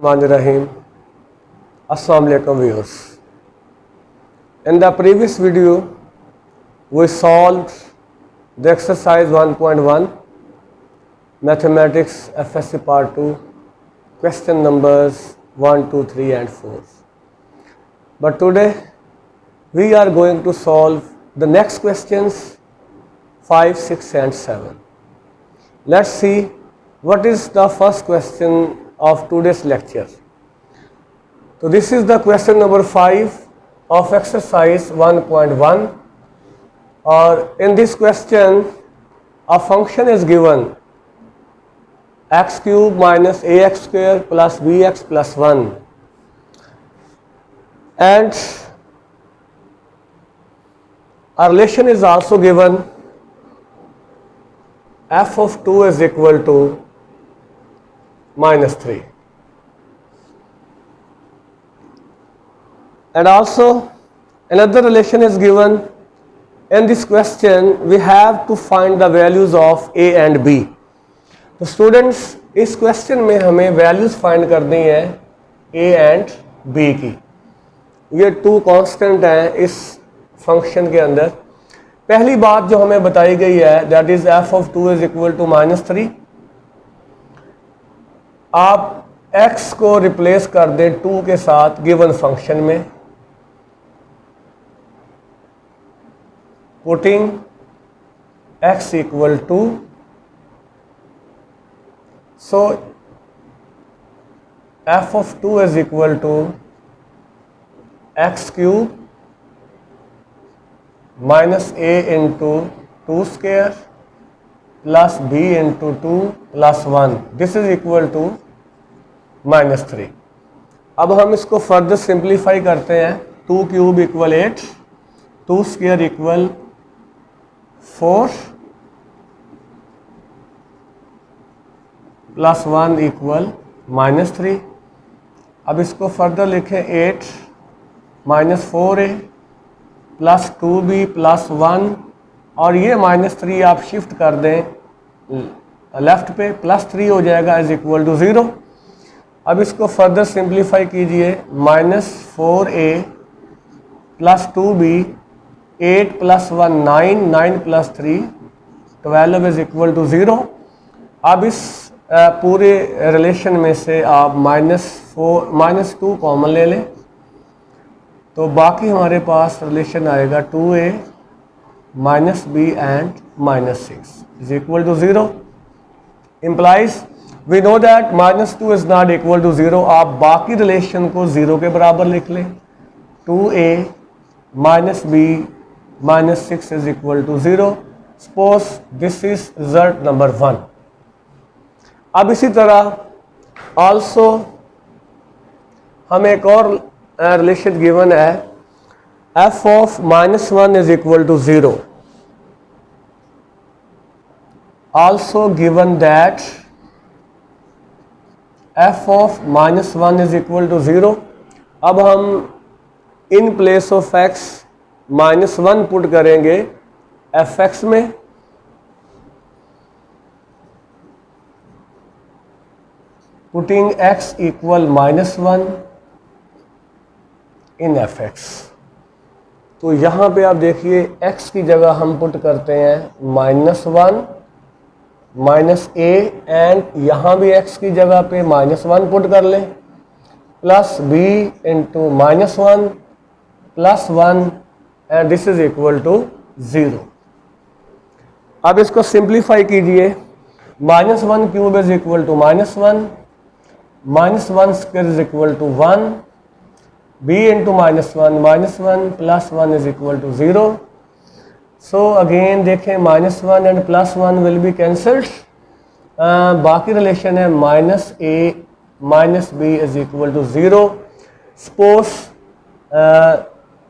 Rahim. Assalamu alaikum viewers. In the previous video, we solved the exercise 1.1 Mathematics FSC Part 2, question numbers 1, 2, 3 and 4. But today, we are going to solve the next questions 5, 6 and 7. Let's see what is the first question of today's lecture. So this is the question number 5 of exercise 1.1, or in this question a function is given x cube minus ax square plus bx plus 1, and a relation is also given f of 2 is equal to minus 3. And also another relation is given. In this question we have to find the values of a and b. तो students इस question में हमें values find करनी है a and b की. ये to constant हैं इस फंक्शन के अंदर. पहली बात जो हमें बताई गई है that is f of 2 is equal to minus 3. आप x को रिप्लेस कर दें 2 के साथ गिवन फंक्शन में, putting x equal to, so f of 2 is equal to x cube minus a into 2 square plus b into 2 plus 1. This is equal to minus 3. अब हम इसको फर्दर सिंप्लीफाई करते हैं. 2 cube equal 8, 2 square equal 4 plus 1 equal minus 3. अब इसको further लिखें 8 minus 4a plus 2b plus 1, और ये माइनस 3 आप शिफ्ट कर दें लेफ्ट पे, प्लस 3 हो जाएगा इज इक्वल टू 0. अब इसको फर्दर सिंप्लीफाई कीजिए. Minus 4a plus 2b, 8 plus 1 9, 9 plus 3 12 is equal to 0. अब इस पूरे रिलेशन में से आप माइनस 2 कॉमन ले लें, तो बाकी हमारे पास रिलेशन आएगा 2a minus b and minus 6 is equal to 0. Implies we know that minus 2 is not equal to 0. आप बाकी रिलेशन को 0 के बराबर लिख लें. 2a minus b minus 6 is equal to 0. Suppose this is result number 1. अब इसी तरह ऑल्सो हमें एक और रिलेशन गिवन है. f of minus 1 is equal to 0. Also given that f of minus 1 is equal to 0. अब हम in place of x minus 1 put करेंगे fx में, putting x equal minus 1 in fx. तो यहाँ पे आप देखिए x की जगह हम पुट करते हैं माइनस 1 माइनस a, एंड यहाँ भी x की जगह पे माइनस 1 पुट कर लें, plus b into minus 1 plus 1, and this is equal to 0. अब इसको सिंप्लीफाई कीजिए. Minus 1 cube is equal to minus 1, minus 1 square is equal to 1, b into minus 1 plus 1 is equal to 0. So again देखें minus 1 and plus 1 will be cancelled. बाकी relation है minus a minus b is equal to 0. Suppose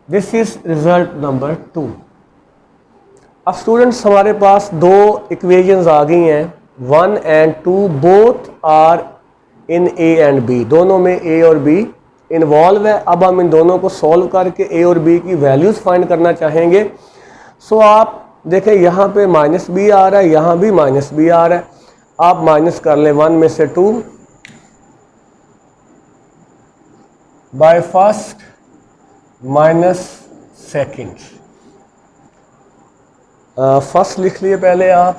this is result number 2. अब students हमारे पास दो equations आ गई हैं, 1 and 2, both are in a and b. दोनों में a और b इन्वॉल्व है. अब हम इन दोनों को सॉल्व करके a और b की वैल्यूज फाइंड करना चाहेंगे. सो आप देखें यहाँ पे माइनस b आ रहा है, यहाँ भी माइनस b आ रहा है. आप माइनस कर लें 1 में से 2, by first minus second. First लिख लिए पहले आप,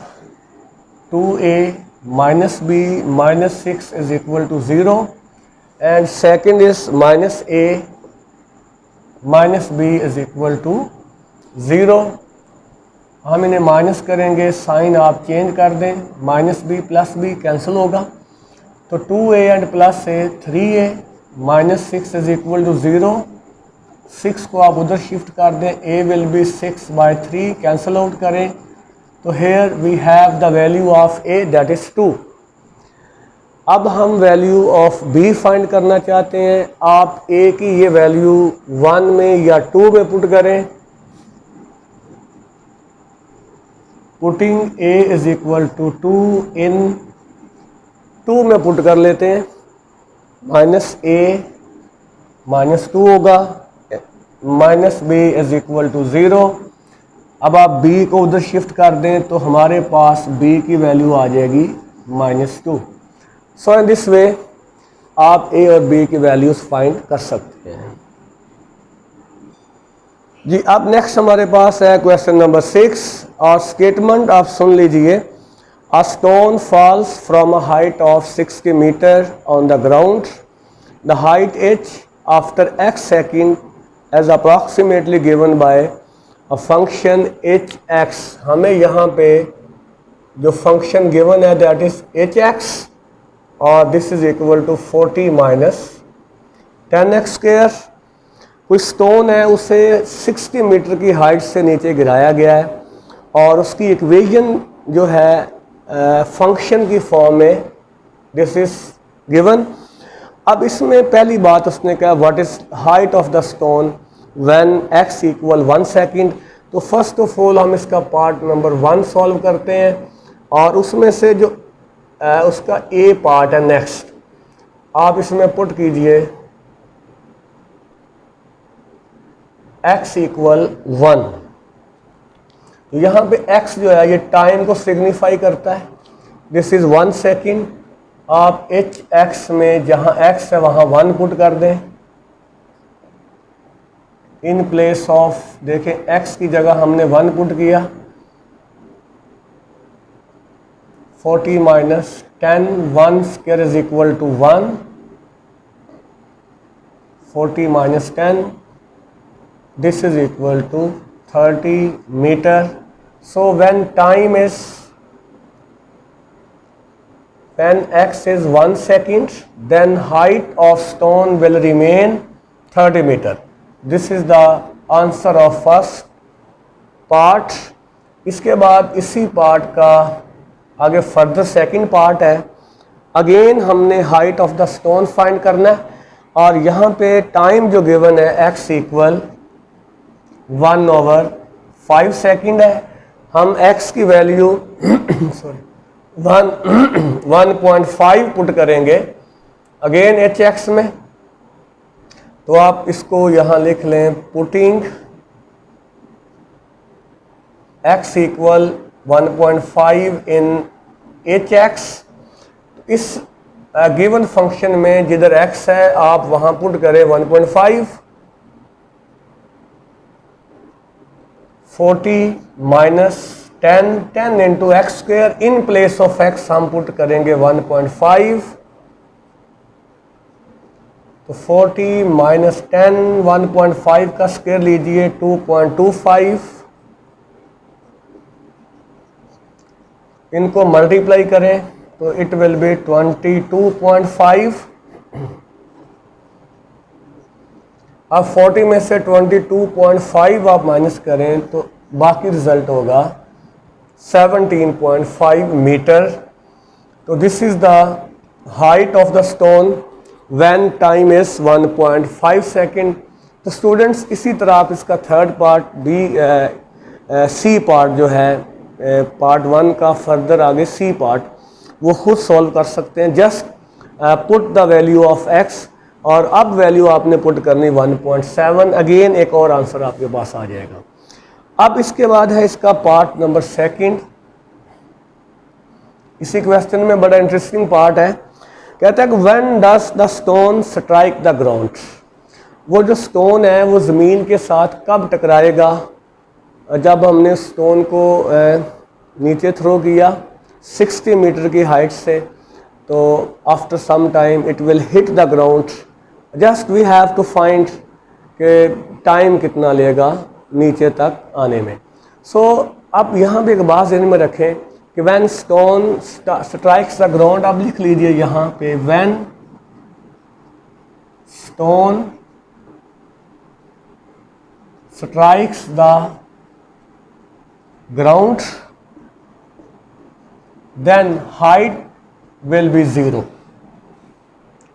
2a minus B minus 6 is equal to 0 and second is minus a minus B is equal to 0। हम इन्हें माइनस करेंगे, साइन आप चेंज कर दें, minus B plus B cancel होगा, तो 2a and plus a 3a minus 6 is equal to 0। 6 को आप उधर शिफ्ट कर दें, a will be 6/3, cancel out करें, तो here we have the value of a that is 2। अब हम वैल्यू ऑफ b फाइंड करना चाहते हैं। आप a की ये वैल्यू 1 में या 2 में पुट करें। Putting a is equal to 2 in 2 में पुट कर लेते हैं, माइनस a माइनस 2 होगा, minus b is equal to 0। अब आप b को उधर शिफ्ट कर दें तो हमारे पास b की वैल्यू आ जाएगी -2। सो इन दिस वे आप a और b की वैल्यूज फाइंड कर सकते हैं जी। अब नेक्स्ट हमारे पास है क्वेश्चन नंबर 6 और स्टेटमेंट आप सुन लीजिए। A stone falls from a height of 60 metre on the ground, the height h after x second as approximately given by a function hx। हमें यहाँ पे जो फंक्शन गिवन है दैट इज hx और this is equal to 40 minus 10x square. कोई stone है, उसे 60 metre की हाइट से नीचे गिराया गया है और उसकी इक्वेशन जो है फंक्शन की फॉर्म में दिस इज गिवन। अब इसमें पहली बात उसने कहा what is height of the stone when x equal 1 second. तो फर्स्ट ऑफ ऑल हम इसका पार्ट नंबर 1 सॉल्व करते हैं और उसमें से जो उसका a पार्ट है नेक्स्ट, आप इसमें पुट कीजिए x इक्वल 1। तो यहाँ पे x जो है ये टाइम को सिग्निफाई करता है, दिस इज 1 सेकेंड। आप hx में जहाँ x है वहाँ 1 पुट कर दें इन प्लेस ऑफ, देखें x की जगह हमने 1 पुट किया, 40 minus 10, 1 square is equal to 1, 40 minus 10, this is equal to 30 meter. So when time is, when x is 1 second, then height of stone will remain 30 meter. This is the answer of first part. इसके बाद इसी part का आगे further second part है। Again हमने height of the stone find करना है और यहाँ पे टाइम जो गिवन है x इक्वल 1/5 सेकेंड है। हम x की वैल्यू 1.5 पुट करेंगे अगेन hx में, तो आप इसको यहाँ लिख लें पुटिंग x इक्वल 1.5 इन hx। इस गिवन फंक्शन में जिधर x है आप वहाँ पुट करें 1.5, 40 minus 10, 10 into x square, in place of x हम पुट करेंगे 1.5, तो 40 माइनस 10, 1.5 का स्क्वायर लीजिए 2.25, इनको मल्टीप्लाई करें तो इट विल बी 22.5। अब 40 में से 22.5 आप माइनस करें तो बाकी रिजल्ट होगा 17.5 मीटर। तो this is the height of the stone when time is 1.5 second. तो स्टूडेंट्स इसी तरह आप इसका थर्ड पार्ट सी पार्ट जो है पार्ट 1 का फर्दर आगे सी पार्ट वो खुद सॉल्व कर सकते हैं। Just put the value of x और अब वैल्यू आपने पुट करनी 1.7, अगेन एक और आंसर आपके पास आ जाएगा। अब इसके बाद है इसका पार्ट नंबर सेकंड। इसी क्वेश्चन में बड़ा इंटरेस्टिंग पार्ट है, कहता है कि when does the stone strike the ground. वो जो स्टोन है वो ज़मीन के साथ कब टकराएगा? जब हमने स्टोन को नीचे थ्रो किया 60 मीटर की हाइट से, तो after some time it will hit the ground. Just we have to find कि टाइम कितना लेगा नीचे तक आने में। सो अब यहाँ पे एक बात ध्यान में रखें कि when stone strikes the ground, आप लिख लीजिए यहाँ पे, when stone strikes the ground then height will be zero,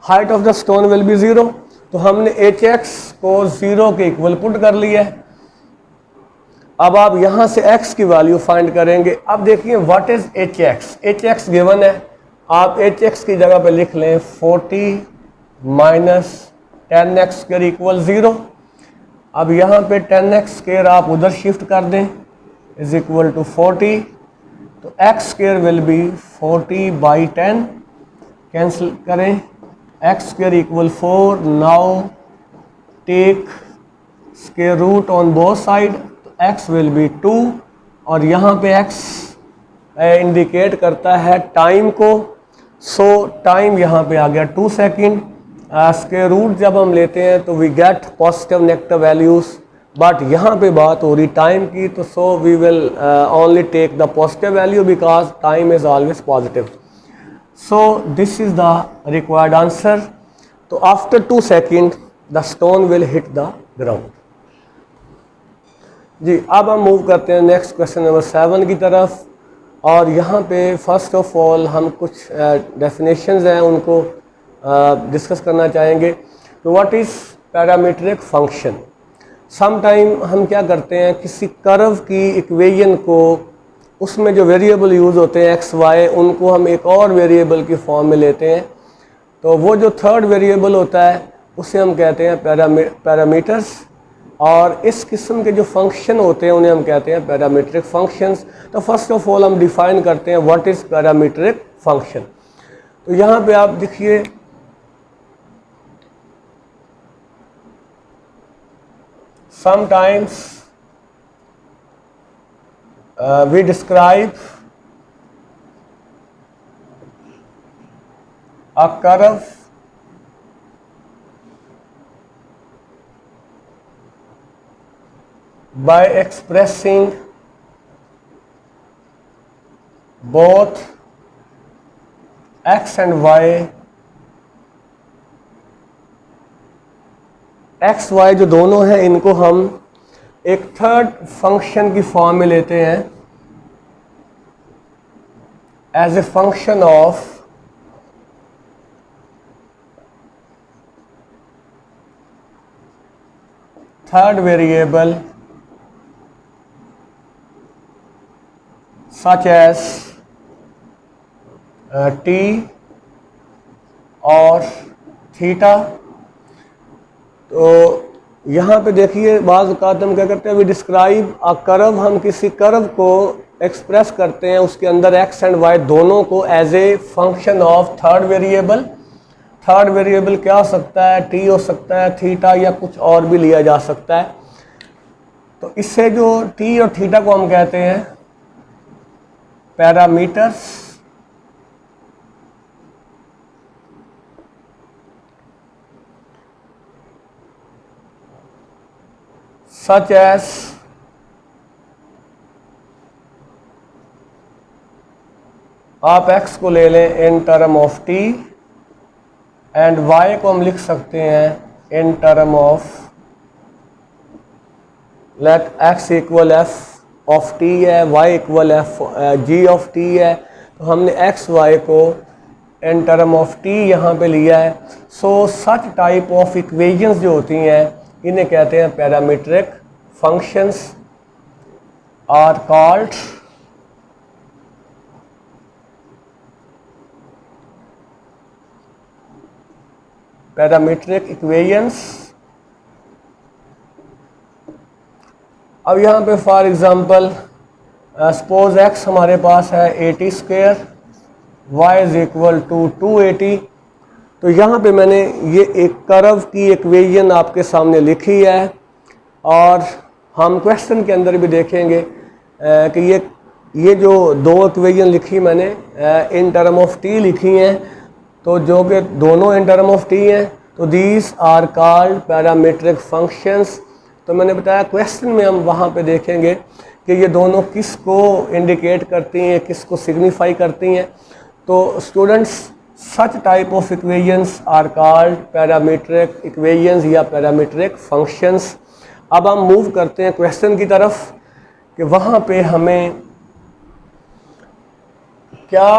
height of the stone will be zero. तो हमने hx को 0 के इक्वल पुट कर लिया है। अब आप यहां से x की वैल्यू फाइंड करेंगे। अब देखिए what is hx, hx given है, आप hx की जगह पे लिख लें 40 माइनस 10x स्क्वायर इक्वल 0। अब यहाँ पे 10x स्क्वायर आप उधर शिफ्ट कर दें इज इक्वल टू 40, तो x square will be 40 by 10, cancel करें, x square equal 4। Now take square root on both side, तो x विल बी 2, और यहाँ पे x इंडिकेट करता है टाइम को। सो टाइम यहाँ पे आ गया 2 सेकेंड। स्क्वायर रूट जब हम लेते हैं तो we get positive negative values, but यहाँ पे बात हो रही टाइम की, तो so we will only take the positive value because time is always positive. So this is the required answer. तो after 2 second the stone will hit the ground. जी अब हम मूव करते हैं नेक्स्ट क्वेश्चन नंबर 7 की तरफ, और यहाँ पे फर्स्ट ऑफ ऑल हम कुछ डेफिनेशंस हैं उनको डिस्कस करना चाहेंगे। तो what is parametric function. Some time हम क्या करते हैं, किसी कर्व की इक्वेशन को, उसमें जो वेरिएबल यूज़ होते हैं एक्स वाई, उनको हम एक और वेरिएबल की फॉर्म में लेते हैं। तो वो जो थर्ड वेरिएबल होता है उसे हम कहते हैं पैरामीटर्स, और इस किस्म के जो फंक्शन होते हैं उन्हें हम कहते हैं पैरामीट्रिक फंक्शंस। तो फर्स्ट ऑफ ऑल हम डिफाइन करते हैं व्हाट इज़ पैरामीट्रिक फंक्शन। तो यहाँ पे आप देखिए sometimes we describe a curve by expressing both x and y, X Y जो दोनों हैं इनको हम एक थर्ड फंक्शन की फॉर्म में लेते हैं as a function of third variable such as T और थीटा। तो यहाँ पे देखिए बाज़ औक़ात हम क्या करते हैं, वी डिस्क्राइब अ कर्व, हम किसी कर्व को एक्सप्रेस करते हैं उसके अंदर एक्स एंड वाई दोनों को as a function of third variable. Third variable क्या हो सकता है, टी हो सकता है, थीटा, या कुछ और भी लिया जा सकता है। तो इससे जो टी और थीटा को हम कहते हैं पैरामीटर्स, such as आप x को ले लें in term of t and y को हम लिख सकते हैं in term of, let x equal f of t है, y equal f g of t है। तो हमने x y को इन टर्म ऑफ t यहाँ पे लिया है। So such type of equations जो होती हैं इन्हें कहते हैं parametric functions, are called parametric equations. अब यहाँ पे फॉर एग्जांपल सपोज x हमारे पास है 80 square, y is equal to 280। तो यहाँ पे मैंने ये एक कर्व की इक्वेशन आपके सामने लिखी है और हम क्वेश्चन के अंदर भी देखेंगे कि ये जो दो इक्वेशन लिखी मैंने इन टर्म ऑफ टी लिखी हैं, तो जो कि दोनों इन टर्म ऑफ टी हैं, तो these are called parametric functions. तो मैंने बताया क्वेश्चन में हम वहाँ पे देखेंगे कि ये दोनों किसको इंडिकेट करती हैं, किसको सिग्निफाई करती हैं। तो students, such type of equations are called parametric equations या पैरामीट्रिक फंक्शंस। अब हम मूव करते हैं क्वेश्चन की तरफ कि वहाँ पे हमें क्या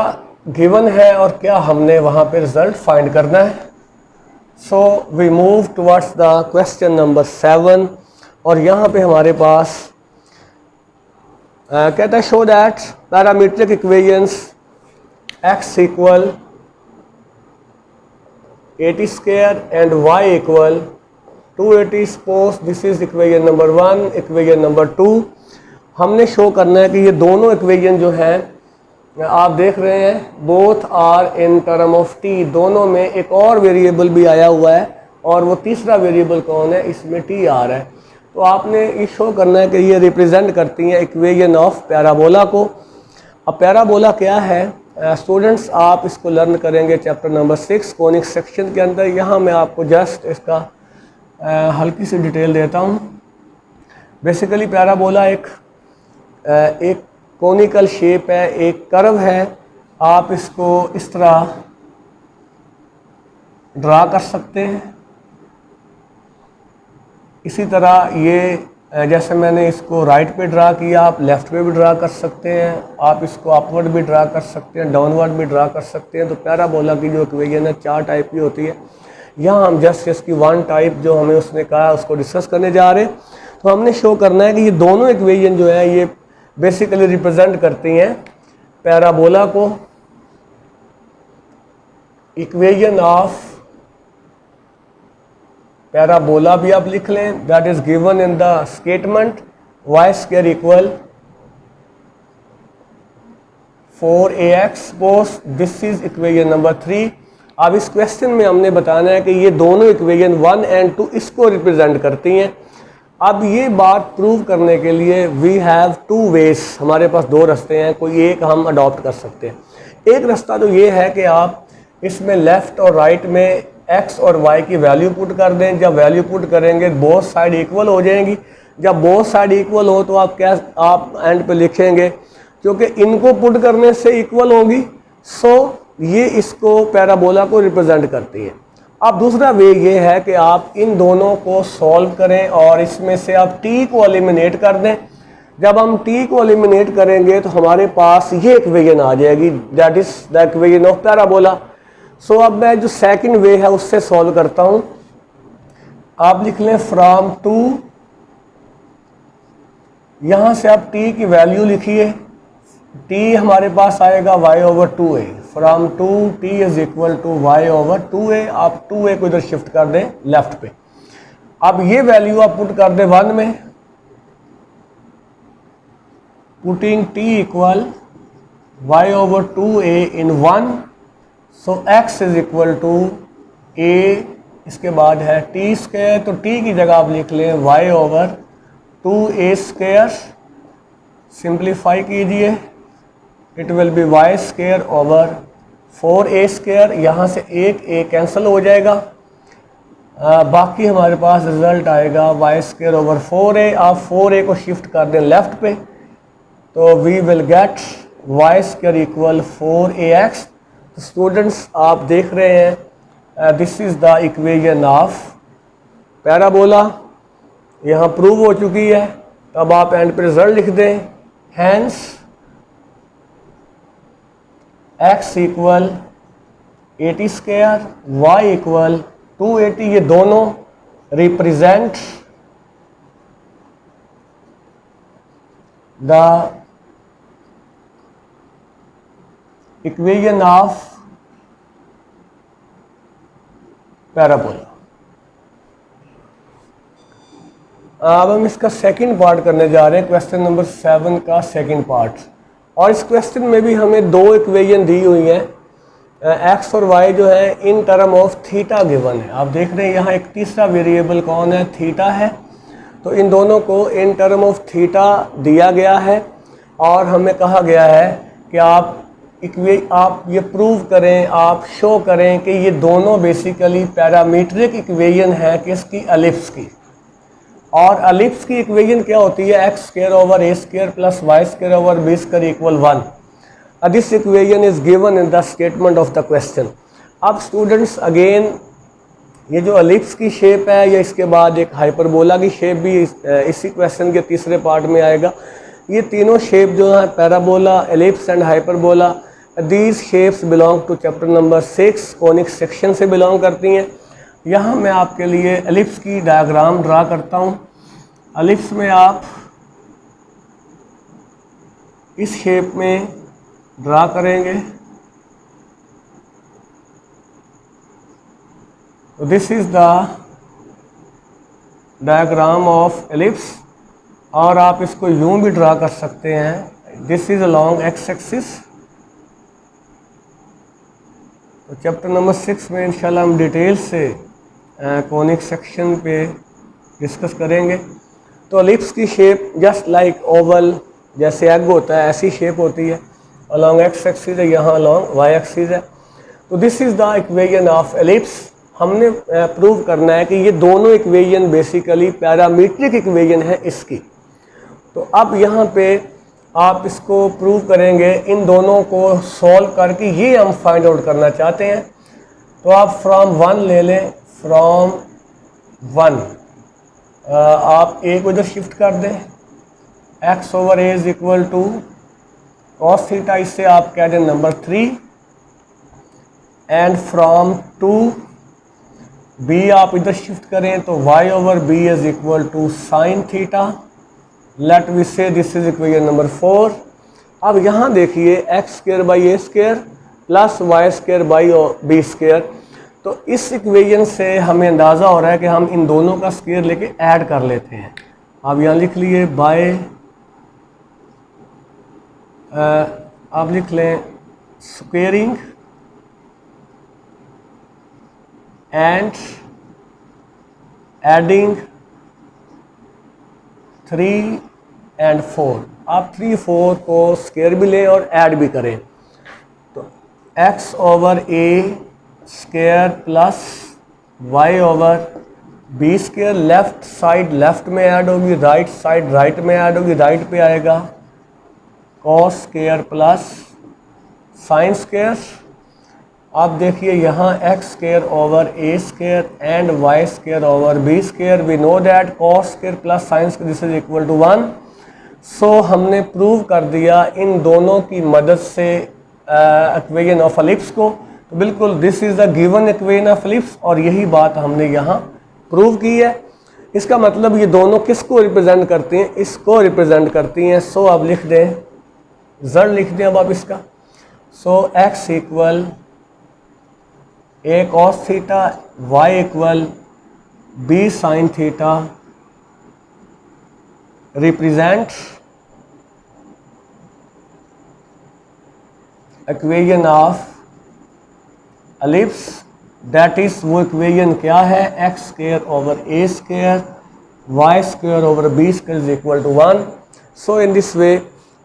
गिवन है और क्या हमने वहाँ पे रिजल्ट फाइंड करना है। So we move towards the question number 7 और यहाँ पे हमारे पास कहता है show that parametric equations x equal 80 square and y equal 280। Suppose this is equation number 1, equation number 2। हमने शो करना है कि ये दोनों इक्वेशन जो हैं आप देख रहे हैं both are in term of T, दोनों में एक और वेरिएबल भी आया हुआ है और वो तीसरा वेरिएबल कौन है, इसमें टी आ रहा है। तो आपने ये शो करना है कि ये रिप्रेजेंट करती हैं इक्वेशन ऑफ पैराबोला को। अब पैराबोला क्या है स्टूडेंट्स, आप इसको लर्न करेंगे चैप्टर नंबर 6 कोनिक सेक्शन के अंदर। यहाँ मैं आपको जस्ट इसका हल्की सी डिटेल देता हूँ। बेसिकली पैराबोला एक कोनिकल शेप है, एक कर्व है। आप इसको इस तरह ड्रा कर सकते हैं। इसी तरह ये जैसे मैंने इसको राइट पे ड्रा किया, आप लेफ़्ट पे भी ड्रा कर सकते हैं। आप इसको अपवर्ड भी ड्रा कर सकते हैं, डाउनवर्ड भी ड्रा कर सकते हैं। तो पैराबोला की जो इक्वेशन है 4 टाइप की होती है। यहाँ हम जस्ट इसकी 1 टाइप जो हमें उसने कहा उसको डिस्कस करने जा रहे हैं। तो हमने शो करना है कि ये दोनों इक्वेशन जो है ये बेसिकली रिप्रेजेंट करती हैं पैराबोला को। इक्वेशन ऑफ पैराबोला भी आप लिख लें, that is given in the statement y square equal 4ax। Suppose this is equation number 3। अब इस क्वेश्चन में हमने बताना है कि ये दोनों इक्वेशन 1 एंड 2 इसको रिप्रेजेंट करती हैं। अब ये बात प्रूव करने के लिए वी हैव 2 वेज, हमारे पास 2 रास्ते हैं, कोई एक हम अडॉप्ट कर सकते हैं। एक रास्ता तो ये है कि आप इसमें लेफ़्ट और राइट में x और y की वैल्यू पुट कर दें। जब वैल्यू पुट करेंगे बोथ साइड इक्वल हो जाएंगी। जब बोथ साइड इक्वल हो तो आप एंड पे लिखेंगे क्योंकि इनको पुट करने से इक्वल होंगी। सो ये इसको पैराबोला को रिप्रेजेंट करती है। अब दूसरा वे ये है कि आप इन दोनों को सॉल्व करें और इसमें से आप t को एलिमिनेट कर दें। जब हम t को एलिमिनेट करेंगे तो हमारे पास ये इक्वेशन आ जाएगी, that is the equation of parabola. So अब मैं जो सेकंड वे है उससे सॉल्व करता हूँ। आप लिख लें फ्रॉम 2, यहाँ से आप t की वैल्यू लिखिए। t हमारे पास आएगा y over 2a। From 2 t is equal to y over 2a। आप 2a को इधर शिफ्ट कर दें लेफ्ट पे। अब ये वैल्यू आप पुट कर दें 1 में, putting t equal y over 2a in 1। So x is equal to a, इसके बाद है t स्क्वायर, तो t की जगह आप लिख लें y over 2a square. Simplify कीजिए, it will be y square over 4a square. यहाँ से एक a कैंसिल हो जाएगा, बाकी हमारे पास रिजल्ट आएगा y स्क्वायर ओवर 4a। आप 4a को शिफ्ट कर दें लेफ्ट पे, तो we will get y square equal 4ax। तो स्टूडेंट्स आप देख रहे हैं this is the equation of parabola. यहाँ प्रूव हो चुकी है। अब आप एंड पे रिजल्ट लिख दें, hence x equal 80 square, y equal 280। ये दोनों represent the equation of parabola. अब हम इसका सेकंड पार्ट करने जा रहे हैं, क्वेश्चन नंबर 7 का सेकंड पार्ट। और इस क्वेश्चन में भी हमें 2 इक्वेशन दी हुई हैं। एक्स और वाई जो है इन टर्म ऑफ थीटा गिवन है। आप देख रहे हैं यहाँ एक तीसरा वेरिएबल कौन है, थीटा है। तो इन दोनों को इन टर्म ऑफ थीटा दिया गया है और हमें कहा गया है कि आप ये प्रूव करें, आप शो करें कि ये दोनों बेसिकली पैरामीट्रिक इक्वेशन है किसकी, एलिप्स की। और एलिप्स की इक्वेशन क्या होती है, x square over A square plus y square over B square equal 1। This equation is given in the statement of the question. अब स्टूडेंट्स अगेन ये जो एलिप्स की शेप है, या इसके बाद एक हाइपरबोला की शेप भी इसी क्वेश्चन के तीसरे पार्ट में आएगा। ये तीनों शेप जो है parabola, ellipse and hyperbola, these shapes belong to chapter number 6 conic section से बिलोंग करती हैं। यहाँ मैं आपके लिए एलिप्स की डायग्राम ड्रा करता हूँ। एलिप्स में आप इस शेप में ड्रा करेंगे। तो this is the diagram of ellipse, और आप इसको यूं भी ड्रा कर सकते हैं, this is along x axis. तो चैप्टर नंबर 6 में इंशाल्लाह हम डिटेल से कोनिक सेक्शन पे डिस्कस करेंगे। तो एलिप्स की शेप जस्ट लाइक ओवल, जैसे एग होता है ऐसी शेप होती है। अलोंग एक्स एक्सिस है, यहाँ अलोंग वाई एक्सिस है। तो this is the equation of ellipse. हमने प्रूव करना है कि ये दोनों इक्वेशन बेसिकली पैरामीट्रिक इक्वेशन है इसकी। तो अब यहाँ पे आप इसको प्रूव करेंगे, इन दोनों को सॉल्व करके ये हम फाइंड आउट करना चाहते हैं। तो आप फ्रॉम 1 ले लें, फ्रॉम 1 आप ए को इधर शिफ्ट कर दें, x over a is equal to cos theta, इससे आप कह दें नंबर 3। एंड फ्रॉम 2 बी आप इधर शिफ्ट करें तो y over b is equal to sine theta. Let we say this is equation number 4। अब यहाँ देखिए x square by a square plus y square by b square. तो इस equation से हमें अंदाज़ा हो रहा है कि हम इन दोनों का स्क्वायर लेके ऐड कर लेते हैं। आप यहाँ लिख लिए बाय, आप लिख लें स्क्वेयरिंग एंड एडिंग 3 एंड 4। आप 3, 4 को स्क्वायर भी लें और ऐड भी करें। तो x ओवर ए square plus y over B square, left side left में ऐड होगी, राइट साइड राइट में ऐड होगी। राइट पे आएगा cos square plus sine square. आप देखिए यहाँ X square over A square and Y square over B square. We know that cos square plus sine square this is equal to 1। So हमने prove कर दिया इन दोनों की मदद से इक्वेशन ऑफ एलिप्स को। तो बिल्कुल this is the given equation of ellipse, और यही बात हमने यहाँ प्रूव की है। इसका मतलब ये दोनों किसको रिप्रेजेंट करती हैं, इसको रिप्रेजेंट करती हैं। सो आप लिख दें, जड़ लिख दें अब आप इसका। So X equal A cos theta, Y equal B sine theta represent equation of ellipse. That is वो इक्वेशन क्या है, x square over A square Y square over B square is equal to 1। So in this way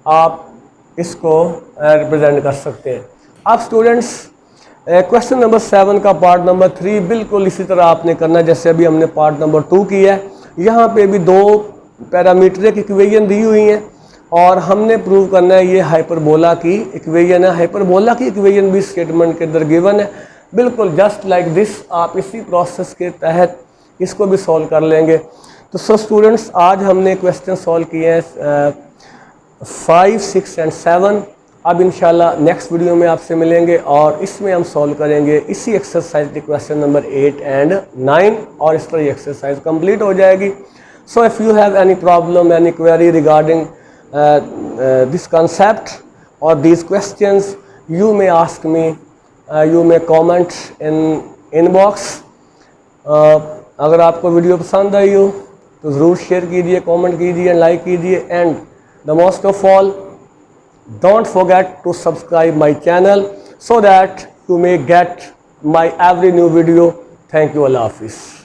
आप इसको represent कर सकते हैं। अब students question number 7 का पार्ट नंबर 3 बिल्कुल इसी तरह आपने करना है जैसे अभी हमने पार्ट नंबर 2 किया है। यहाँ पे भी 2 पैरामीट्रिक इक्वेशन दी हुई हैं और हमने प्रूव करना है ये हाइपरबोला की इक्वेशन है। हाइपरबोला की इक्वेशन भी स्टेटमेंट के अंदर गिवन है। बिल्कुल जस्ट लाइक दिस आप इसी प्रोसेस के तहत इसको भी सॉल्व कर लेंगे। तो सो स्टूडेंट्स आज हमने क्वेश्चन सॉल्व किए हैं 5, 6 एंड 7। अब इंशाल्लाह नेक्स्ट वीडियो में आपसे मिलेंगे और इसमें हम सॉल्व करेंगे इसी एक्सरसाइज के क्वेश्चन नंबर 8 एंड 9 और इस तरह ये एक्सरसाइज कंप्लीट हो जाएगी। So if you have any problem, any query regarding this concept or these questions, you may ask me, you may comment in inbox। अगर आपको वीडियो पसंद आई हो तो ज़रूर शेयर कीजिए, कमेंट कीजिए, लाइक कीजिए and the most of all don't forget to subscribe my channel so that you may get my every new video. Thank you. Allah Hafiz.